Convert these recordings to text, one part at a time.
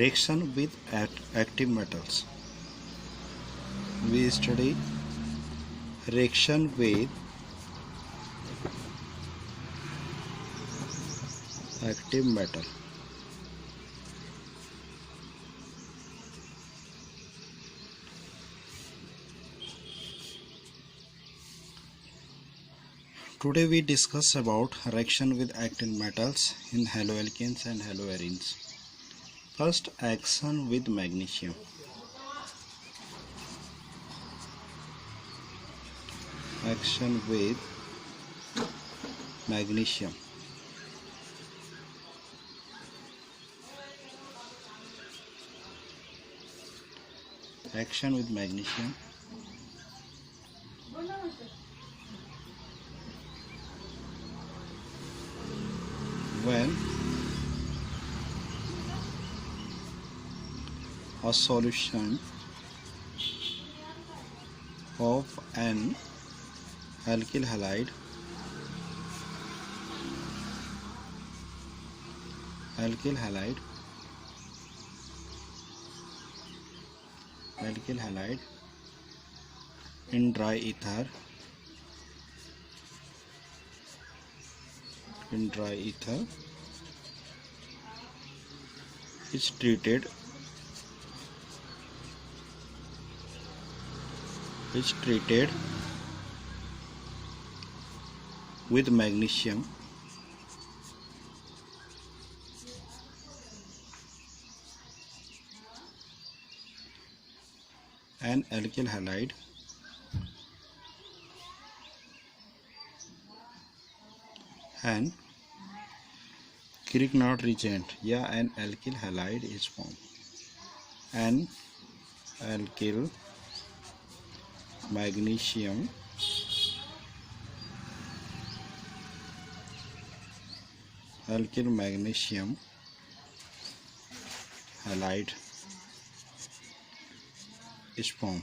Reaction with active metals. We study reaction with active metal. Today we discuss about reaction with active metals in haloalkanes and haloarenes. First, action with magnesium. Action with magnesium. Action with magnesium. When a solution of an alkyl halide in dry ether is treated with magnesium, an alkyl halide and Grignard reagent या an alkyl halide is formed. An alkyl magnesium halide is formed.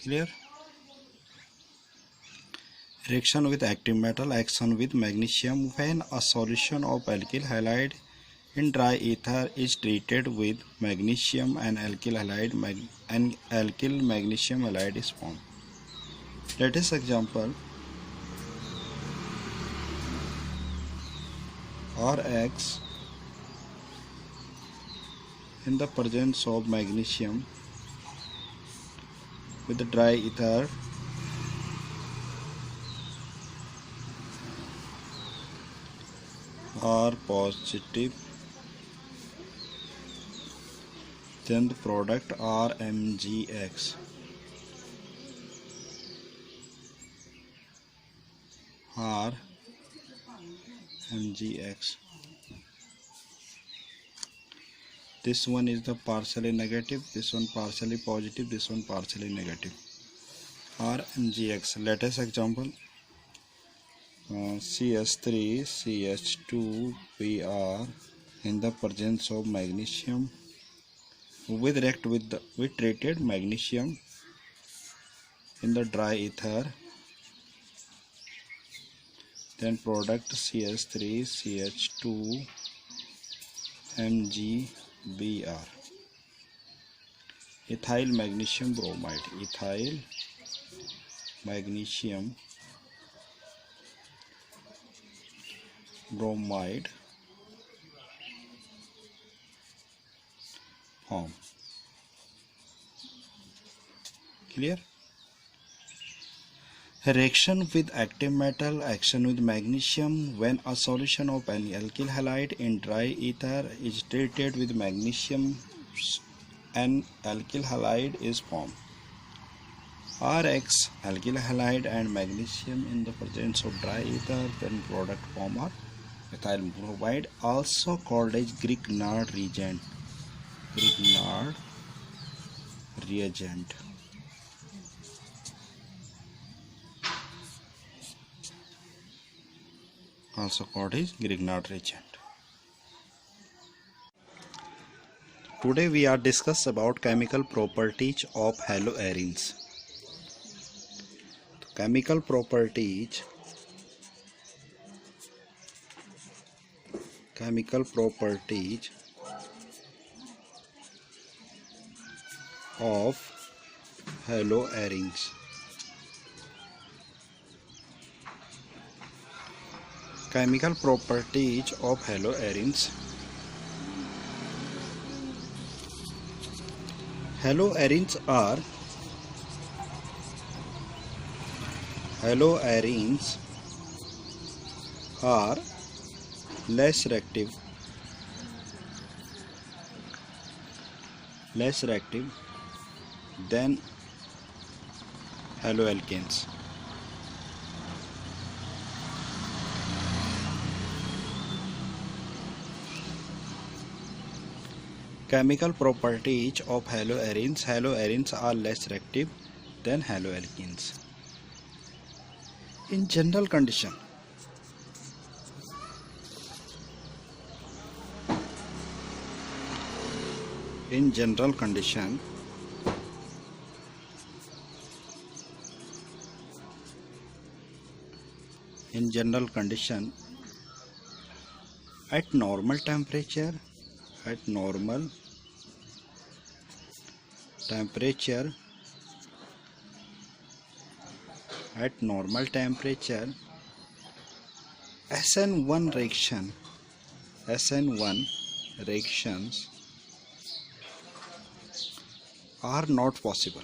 Clear? Reaction with active metal. Action with magnesium. When a solution of alkyl halide in dry ether is treated with magnesium, an alkyl magnesium halide is formed. Let us example. Rx in the presence of magnesium with the dry ether are positive, then the product RMgX this one is the partially negative, this one partially positive, this one partially negative. RMgX. Let us example. CH3 CH2 Br in the presence of magnesium with react with treated magnesium in the dry ether, then product CH3 CH2 MgBr. Ethyl magnesium bromide form. Clear? Reaction with active metal. Action with magnesium. When a solution of an alkyl halide in dry ether is treated with magnesium, an alkyl halide is formed. Rx alkyl halide and magnesium in the presence of dry ether, then product form are ethyl bromide, also called as Grignard reagent. Also called as Grignard reagent. Today we are discuss about chemical properties of haloarenes. Chemical properties chemical properties of haloarenes. Chemical properties of haloarenes. Haloarenes are less reactive than haloalkanes. Chemical properties of haloarenes. Haloarenes are less reactive than haloalkanes. In general condition, at normal temperature, SN1 reactions are not possible.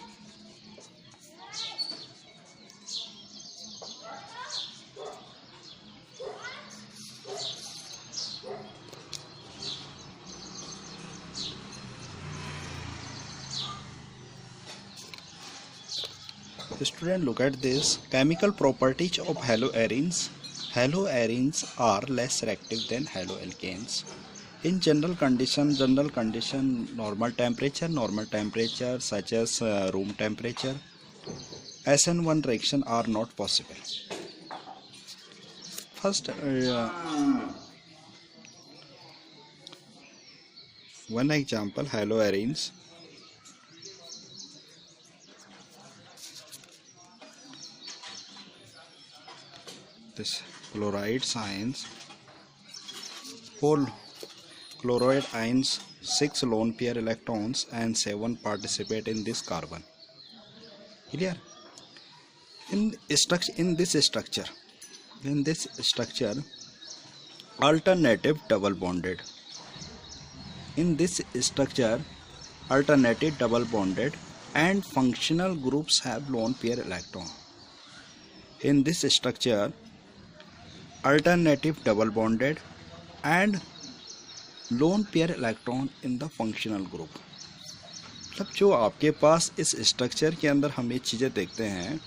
Student, look at this. Chemical properties of haloarenes. Haloarenes are less reactive than haloalkanes. In general condition, normal temperature such as room temperature, SN1 reaction are not possible. First, one example, haloarenes. This chloride ions, 4 chloride ions, 6 lone pair electrons and 7 participate in this carbon. Clear? In this structure, alternative double bonded. In this structure, alternative double bonded and functional groups have lone pair electron. In this structure, alternative double bonded and lone pair electron in the functional group. मतलब जो आपके पास इस structure के अंदर हम ये चीज़ें देखते हैं,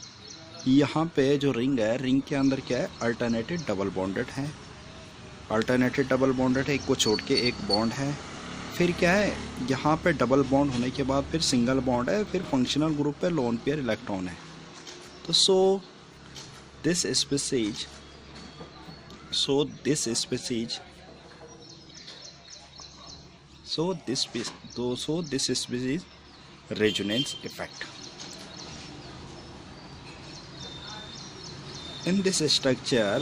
यहाँ पे जो रिंग है, रिंग के अंदर क्या है, अल्टरनेटिव डबल बॉन्डेड है, एक को छोड़ के एक बॉन्ड है, फिर क्या है, यहाँ पे डबल बॉन्ड होने के बाद फिर सिंगल बॉन्ड है, फिर फंक्शनल ग्रुप पे लोन पेयर इलेक्ट्रॉन है. तो this species resonance effect. In this structure,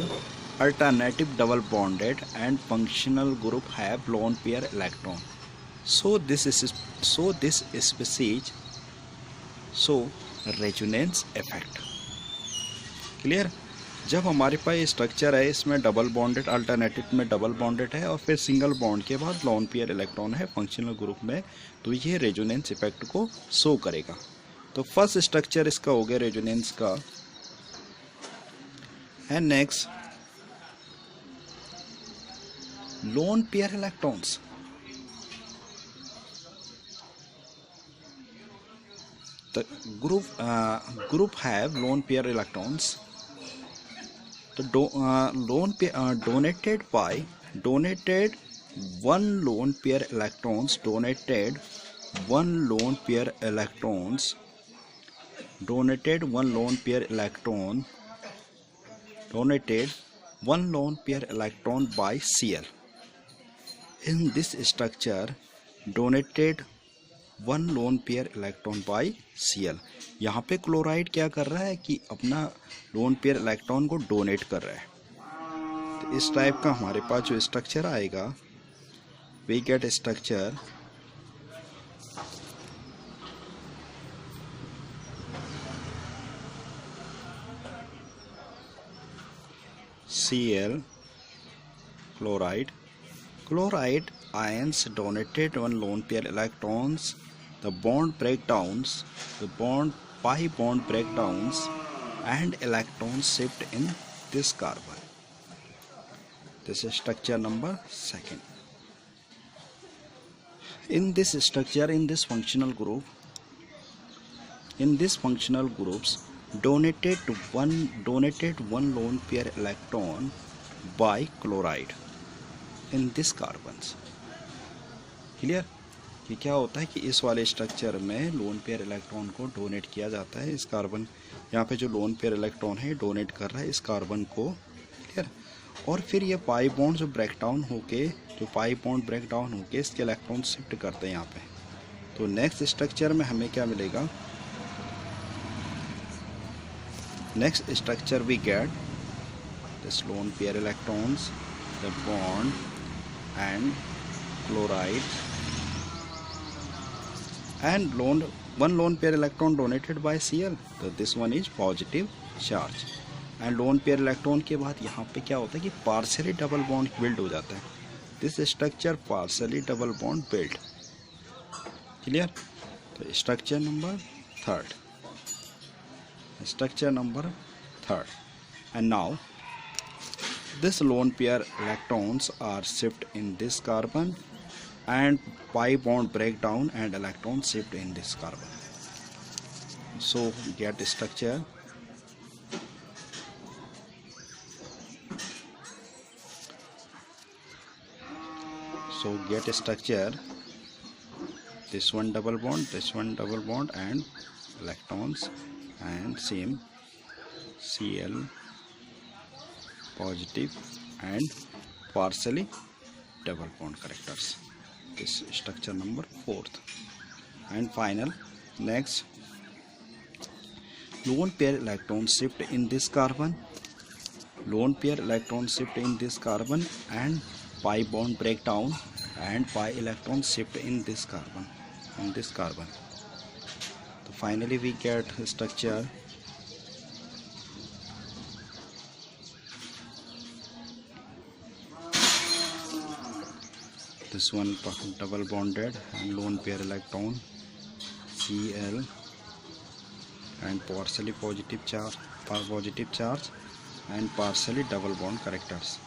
alternative double bonded and functional group have lone pair electron. This species resonance effect. Clear? जब हमारे पास ये स्ट्रक्चर है, इसमें डबल बॉन्डेड, अल्टरनेटिव में डबल बॉन्डेड है और फिर सिंगल बॉन्ड के बाद लोन पेयर इलेक्ट्रॉन है फंक्शनल ग्रुप में, तो ये रेजोनेंस इफेक्ट को शो करेगा. तो फर्स्ट स्ट्रक्चर इसका हो गया रेजोनेंस का. And next, lone pair electrons. The group have lone pair electrons. The donated one lone pair electrons. Donated one lone pair electron by Cl. In this structure, donated one lone pair electron by Cl. यहाँ पे chloride क्या कर रहा है कि अपना lone pair electron को donate कर रहा है. तो इस टाइप का हमारे पास जो स्ट्रक्चर आएगा, we get structure Cl chloride. Chloride ions donated one lone pair electrons. The bond breakdowns, the pi bond breakdowns, and electrons shift in this carbon. This is structure number 2. In this structure, in this functional groups, donated one lone pair electron by chloride in this carbons. Clear? कि क्या होता है कि इस वाले structure में lone pair electron को donate किया जाता है। इस कार्बन, यहाँ पे जो लोन पेयर इलेक्ट्रॉन है डोनेट कर रहा है इस कार्बन को। क्लियर? और फिर ये पाई बॉन्ड जो ब्रेकडाउन होके इसके इलेक्ट्रॉन शिफ्ट करते हैं यहाँ पे। तो नेक्स्ट स्ट्रक्चर में हमें क्या मिलेगा? Next structure we get this lone pair electrons, the bond and chloride, and one lone pair electron donated by Cl. So this one is positive charge. And lone pair electron के बाद यहाँ पे क्या होता है कि partially double bond build हो जाता है. This structure partially double bond build. Clear? तो structure number 3rd. Structure number 3rd. And now this lone pair electrons are shift in this carbon and pi bond breakdown and electron shift in this carbon. So get structure this one double bond and electrons and same Cl positive and partially double bond characters. This structure number 4th. And final, next lone pair electron shift in this carbon, and pi bond breakdown and pi electron shift in this carbon, So finally we get structure this one double bonded and lone pair electron Cl and partially positive charge and partially double bond characters.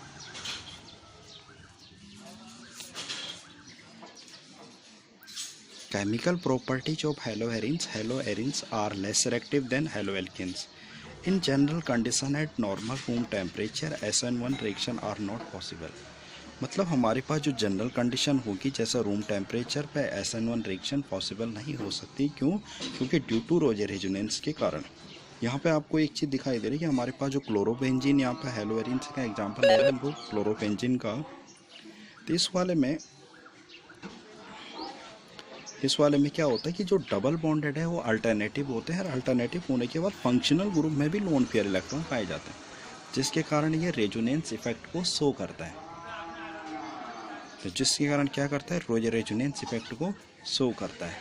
Chemical properties of haloarenes. Haloarenes are less reactive than haloalkanes. In general condition at normal room temperature SN1 reaction are not possible. मतलब हमारे पास जो general condition होगी जैसा room temperature पे SN1 reaction possible नहीं हो सकती। क्यों? क्योंकि ड्यू टू रोजे रेजोनेंस के कारण। यहाँ पे आपको एक चीज़ दिखाई दे रही है कि हमारे पास जो क्लोरोबेंजीन, यहाँ पे हेलोएरिन्स का एग्जांपल ले रहे हैं हम लोग क्लोरोबेंजीन का। तो इस वाले में क्या होता है कि जो डबल बॉन्डेड है वो अल्टरनेटिव होते हैं और अल्टरनेटिव होने के बाद फंक्शनल ग्रुप में भी लोन पेयर इलेक्ट्रॉन पाए जाते हैं, जिसके कारण ये रेजोनेंस इफेक्ट को शो करता है। तो जिसके कारण क्या करता है, रेजोनेंस इफेक्ट को शो करता है।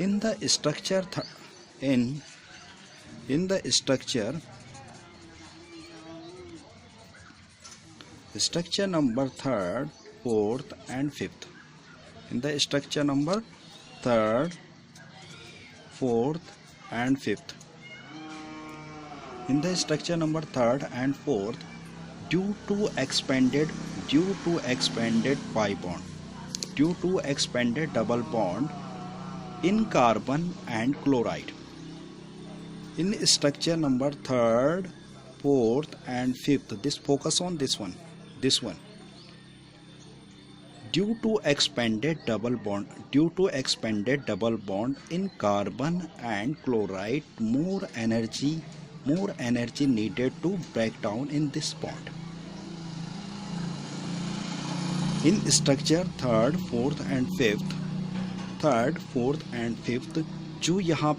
In the structure number 3rd, 4th and 5th. In the structure number 3rd, 4th and 5th. In the structure number 3rd and 4th, due to expanded pi bond, due to expanded double bond in carbon and chloride. In structure number 3rd, 4th and 5th, this focus on this one. Due to expanded double bond in carbon and chloride, more energy needed to break down in this bond. In structure 3rd, 4th and 5th, जो यहाँ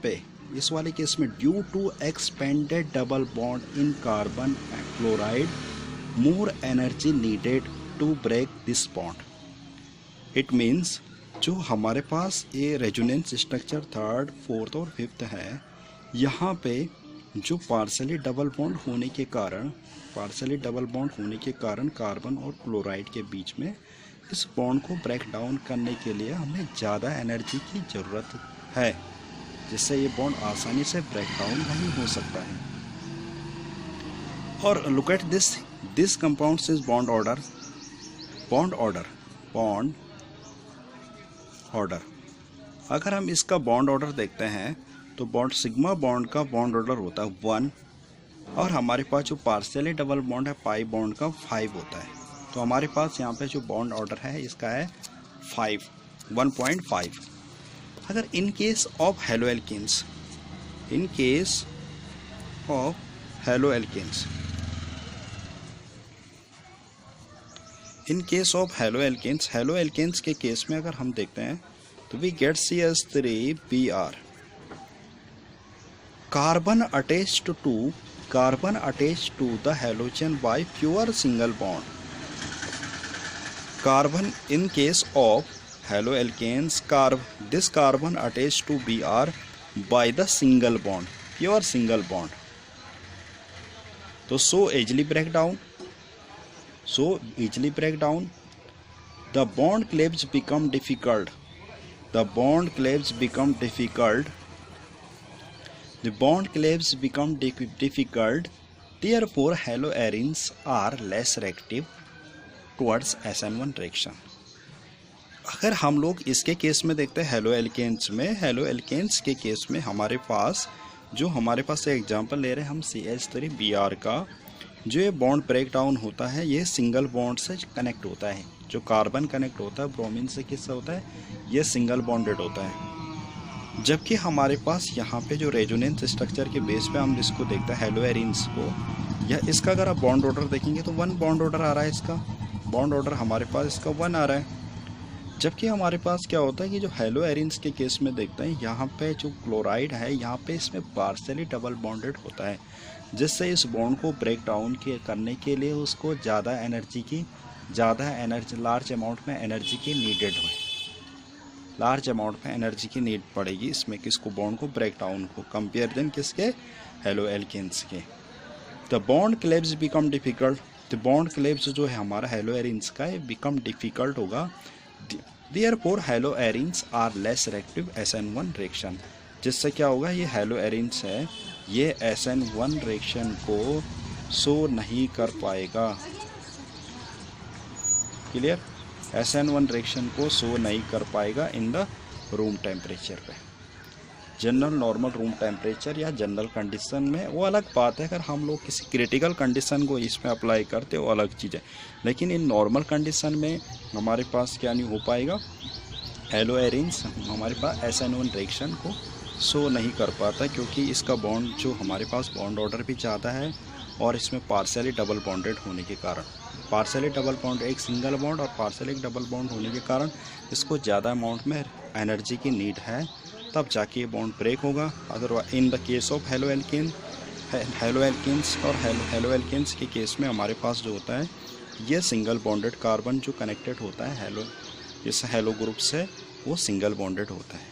पे इस वाले case में due to expanded double bond in carbon chloride more energy needed to break this bond. It means जो हमारे पास ये रेजोनेंस स्ट्रक्चर थर्ड, फोर्थ और फिफ्थ है, यहाँ पे जो पार्शली डबल बॉन्ड होने के कारण कार्बन और क्लोराइड के बीच में इस बॉन्ड को ब्रेक डाउन करने के लिए हमें ज़्यादा एनर्जी की ज़रूरत है, जिससे ये बॉन्ड आसानी से ब्रेक डाउन नहीं हो सकता है। और look at this compounds is bond order. अगर हम इसका बॉन्ड ऑर्डर देखते हैं तो बॉन्ड सिग्मा बॉन्ड का बॉन्ड ऑर्डर होता है 1, और हमारे पास जो पार्शियली डबल बॉन्ड है पाई बॉन्ड का 5 होता है। तो हमारे पास यहाँ पे जो बॉन्ड ऑर्डर है इसका है 1.5। अगर in case of haloalkanes, haloalkanes के केस में अगर हम देखते हैं तो we get CH3Br, carbon attached to the halogen by pure single bond. Carbon in case of haloalkanes, this carbon attached to Br by the single bond, pure single bond. So easily break down. The bond cleaves become difficult. Therefore, haloarenes are less reactive towards SN1 reaction. अगर हम लोग इसके case में देखते हैं halo alkanes के case में हमारे पास एग्जांपल ले रहे हैं हम CH3Br का, जो ये बॉन्ड ब्रेक डाउन होता है ये सिंगल बॉन्ड से कनेक्ट होता है। जो कार्बन कनेक्ट होता है ब्रोमीन से किससे होता है, ये सिंगल बॉन्डेड होता है। जबकि हमारे पास यहाँ पे जो रेजोनेंस स्ट्रक्चर के बेस पे हम इसको देखते हैं हेलोएरिन्स को, या इसका अगर आप बॉन्ड ऑर्डर देखेंगे तो 1 बॉन्ड ऑर्डर आ रहा है, इसका बॉन्ड ऑर्डर हमारे पास इसका 1 आ रहा है। जबकि हमारे पास क्या होता है कि जो हेलोएरिन्स के केस में देखते हैं यहाँ पे जो क्लोराइड है यहाँ पे इसमें पार्शियली डबल बॉन्डेड होता है, जिससे इस बॉन्ड को ब्रेक डाउन करने के लिए उसको लार्ज अमाउंट में एनर्जी की नीड पड़ेगी इसमें किसको बॉन्ड को ब्रेक डाउन को, कंपेरिजन किसके, हेलोएल्केन्स के। The bond cleaves become difficult, the bond cleaves जो है हमारा हेलोएरिन्स का है बिकम डिफिकल्ट होगा। Therefore haloarenes are less reactive SN1 reaction, जिससे क्या होगा, ये हेलोएरिन्स है ये SN1 रिएक्शन को शो नहीं कर पाएगा। क्लियर, SN1 रिएक्शन को शो नहीं कर पाएगा इन द रूम टेम्परेचर पे। जनरल नॉर्मल रूम टेम्परेचर या जनरल कंडीशन में वो अलग बात है, अगर हम लोग किसी क्रिटिकल कंडीशन को इसमें अप्लाई करते वो अलग चीज़ है, लेकिन इन नॉर्मल कंडीशन में हमारे पास क्या नहीं हो पाएगा, हेलोएरिन्स हमारे पास SN1 रिएक्शन को शो नहीं कर पाता, क्योंकि इसका बॉन्ड जो हमारे पास बॉन्ड ऑर्डर भी ज़्यादा है और इसमें पार्शियली डबल बॉन्डेड होने के कारण, पार्शियली डबल बॉन्ड एक सिंगल बॉन्ड और पार्शियली डबल बॉन्ड होने के कारण इसको ज़्यादा अमाउंट में एनर्जी की नीड है, तब जाके ये बॉन्ड ब्रेक होगा। Otherwise in the case of haloalkanes के केस में हमारे पास जो होता है ये सिंगल बॉन्डेड कार्बन जो कनेक्टेड होता है इस हेलो ग्रुप से, वो सिंगल बॉन्डेड होता है।